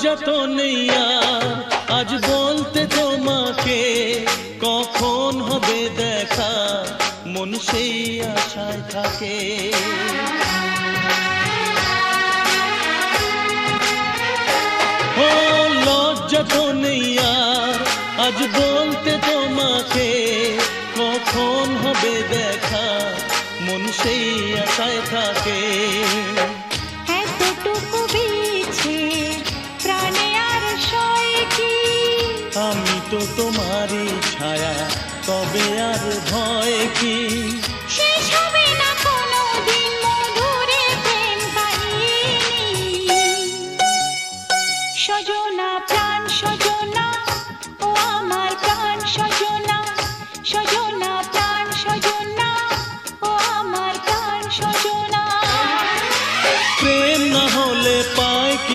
লজ্জা তো নেই আর আজ বলতে তোমাকে, কখন হবে দেখা মন সেই আশায় থাকে। ও লজ্জা তো নেই আর আজ বলতে তোমাকে, কখন হবে দেখা মন সেই আশায় থাকে। এতটুকু বিছে প্রাণে আর সয় কি, আমি তো তোমারই ছায়া, তবে আর ভয় কি। শেষ হবে না কোনোদিন মধুরে প্রেম কাহিনী। সজনা প্রাণ সজনা, ও আমার প্রাণ সজনা।